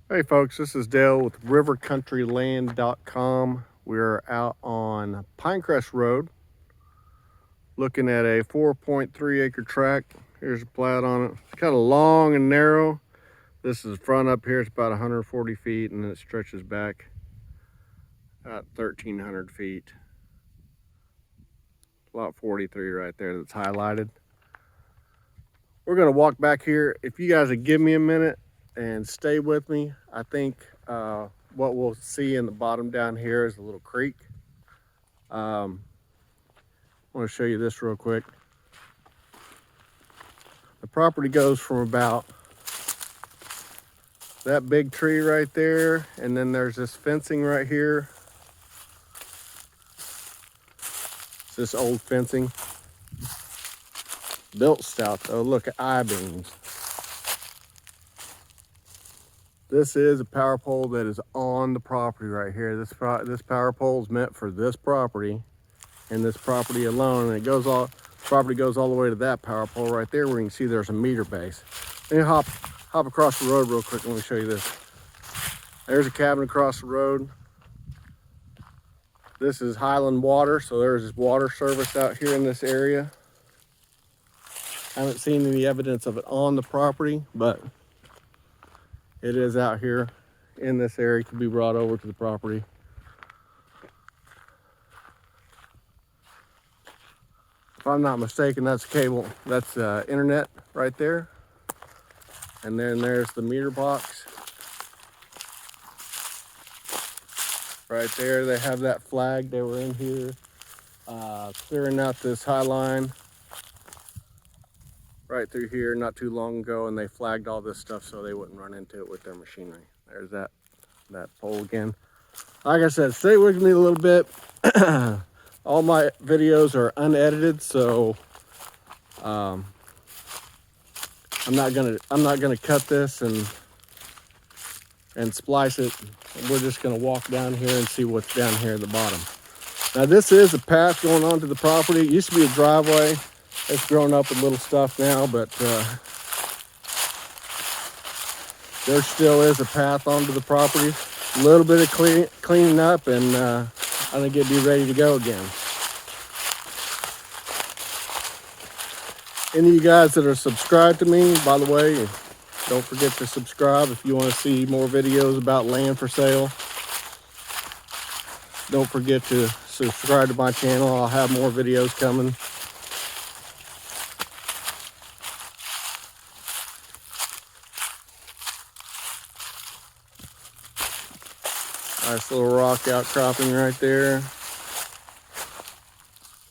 Hey folks, this is Dale with rivercountryland.com. We're out on Pinecrest Road looking at a 4.3 acre tract. Here's a plat on it. It's kind of long and narrow. This is the front up here. It's about 140 feet and then it stretches back about 1,300 feet. Lot 43 right there that's highlighted. We're going to walk back here. If you guys would give me a minute and stay with me, I think what we'll see in the bottom down here is a little creek. I want to show you this real quick. The property goes from about that big tree right there, and then there's this fencing right here. It's this old fencing. Built stout though, look at I-beams. This is a power pole that is on the property right here. This power pole is meant for this property and this property alone, and it goes all, property goes all the way to that power pole right there where you can see there's a meter base. Let me hop across the road real quick and let me show you this. There's a cabin across the road. This is Highland Water, so there's this water service out here in this area. I haven't seen any evidence of it on the property, but it is out here in this area. It can be brought over to the property. If I'm not mistaken, that's cable, that's internet right there. And then there's the meter box. Right there, they have that flag. They were in here clearing out this high line right through here not too long ago, and they flagged all this stuff so they wouldn't run into it with their machinery. There's that pole again. Like I said, stay with me a little bit. All my videos are unedited, so I'm not gonna cut this and splice it. We're just gonna walk down here and see what's down here at the bottom. Now this is a path going onto the property. It used to be a driveway. It's grown up with little stuff now, but there still is a path onto the property. A little bit of cleaning up, and I think it'd be ready to go again. Any of you guys that are subscribed to me, by the way, don't forget to subscribe if you want to see more videos about land for sale. Don't forget to subscribe to my channel. I'll have more videos coming. Nice little rock outcropping right there.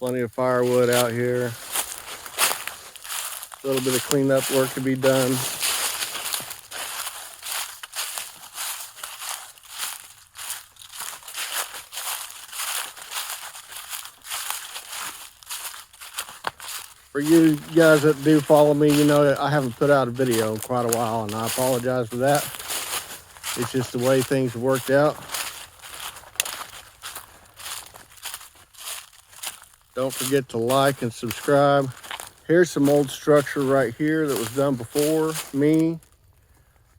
Plenty of firewood out here. A little bit of cleanup work to be done. For you guys that do follow me, you know I haven't put out a video in quite a while, and I apologize for that. It's just the way things have worked out. Don't forget to like and subscribe. Here's some old structure right here that was done before me.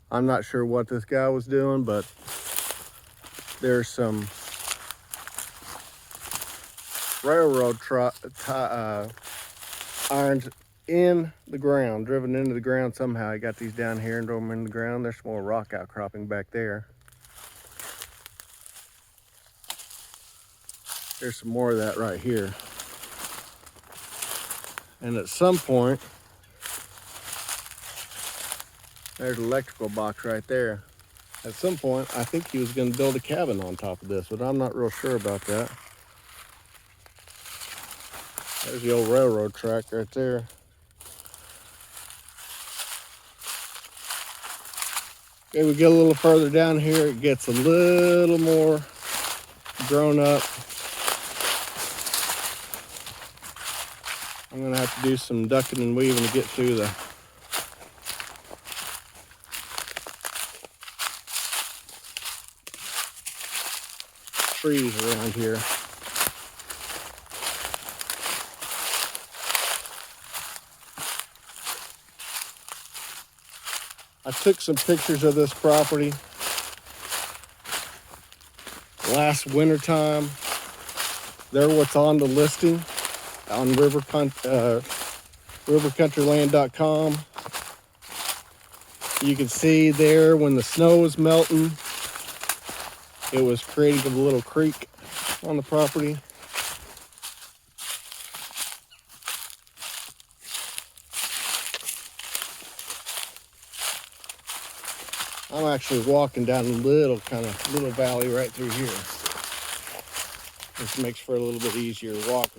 I'm not sure what this guy was doing, but there's some railroad irons in the ground, driven into the ground somehow. I got these down here and drove them in the ground. There's some more rock outcropping back there. There's some more of that right here. And at some point, there's an electrical box right there. At some point, I think he was going to build a cabin on top of this, but I'm not real sure about that. There's the old railroad track right there. Okay, we get a little further down here, it gets a little more grown up. I'm gonna have to do some ducking and weaving to get through the trees around here. I took some pictures of this property last winter time. They're what's on the listing on rivercountryland.com. You can see there when the snow was melting, it was creating a little creek on the property. I'm actually walking down a little valley right through here. This makes for a little bit easier walk.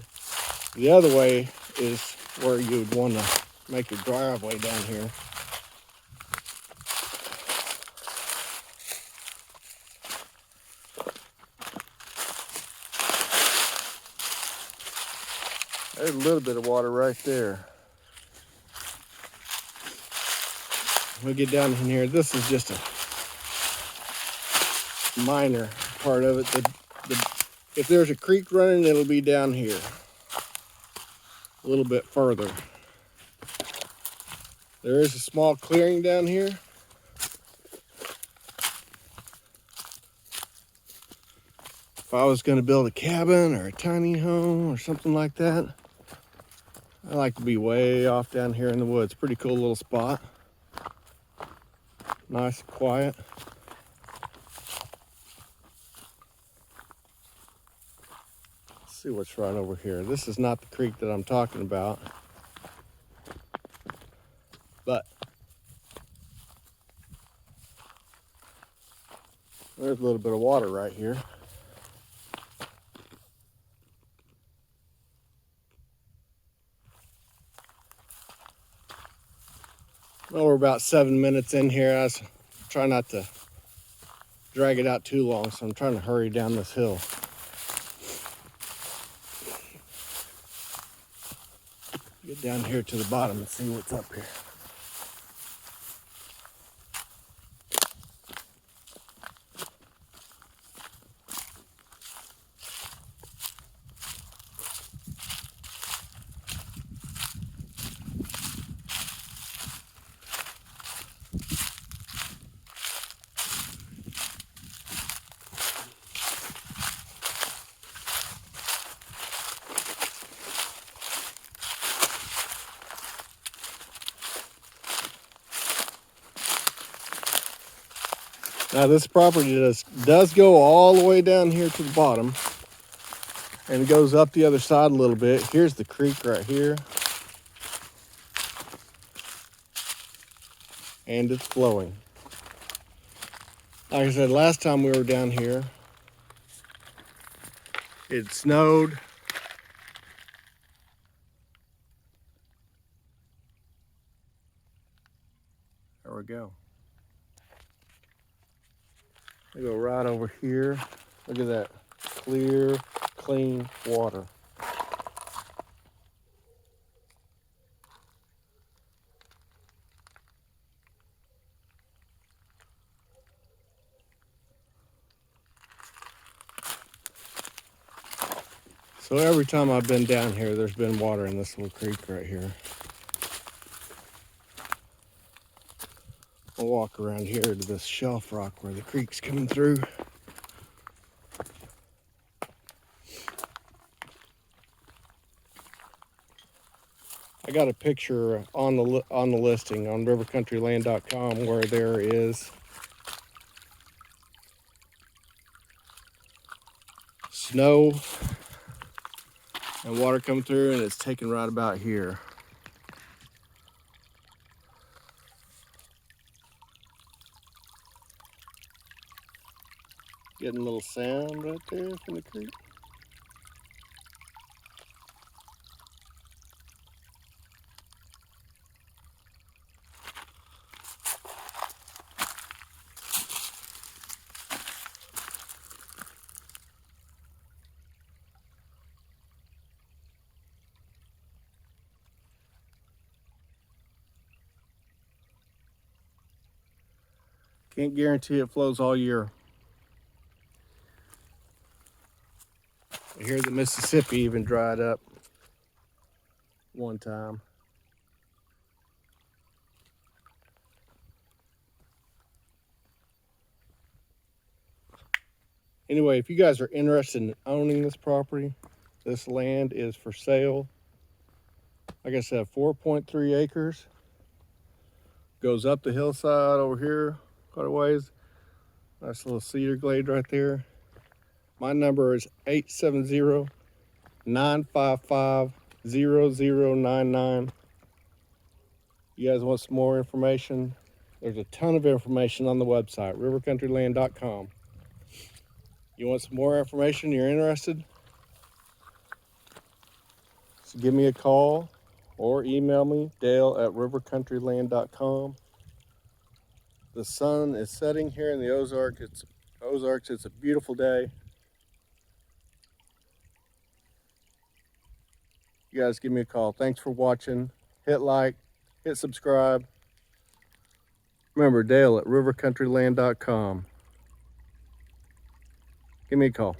The other way is where you would want to make your driveway down here. There's a little bit of water right there. We'll get down in here. This is just a minor part of it. If there's a creek running, it'll be down here, a little bit further. There is a small clearing down here. If I was going to build a cabin or a tiny home or something like that, I like to be way off down here in the woods. Pretty cool little spot. Nice and quiet. Let's see what's right over here. This is not the creek that I'm talking about, but there's a little bit of water right here. Well, we're about 7 minutes in here. I was trying not to drag it out too long, so I'm trying to hurry down this hill. Get down here to the bottom and see what's up here. Now this property does go all the way down here to the bottom, and it goes up the other side a little bit. Here's the creek right here, and it's flowing. Like I said, last time we were down here, it snowed. There we go. I go right over here. Look at that clear, clean water. So every time I've been down here, there's been water in this little creek right here. I'll walk around here to this shelf rock where the creek's coming through. I got a picture on the listing on rivercountryland.com where there is snow and water coming through, and it's taken right about here. Getting a little sound right there from the creek. Can't guarantee it flows all year. I hear the Mississippi even dried up one time. Anyway, if you guys are interested in owning this property, this land is for sale. Like I said, 4.3 acres. Goes up the hillside over here quite a ways. Nice little cedar glade right there. My number is 870-955-0099. You guys want some more information? There's a ton of information on the website, rivercountryland.com. You want some more information, you're interested? So give me a call or email me, dale@rivercountryland.com. The sun is setting here in the Ozarks. It's a beautiful day. You guys give me a call. Thanks for watching. Hit like, hit subscribe. Remember, Dale@rivercountryland.com. Give me a call.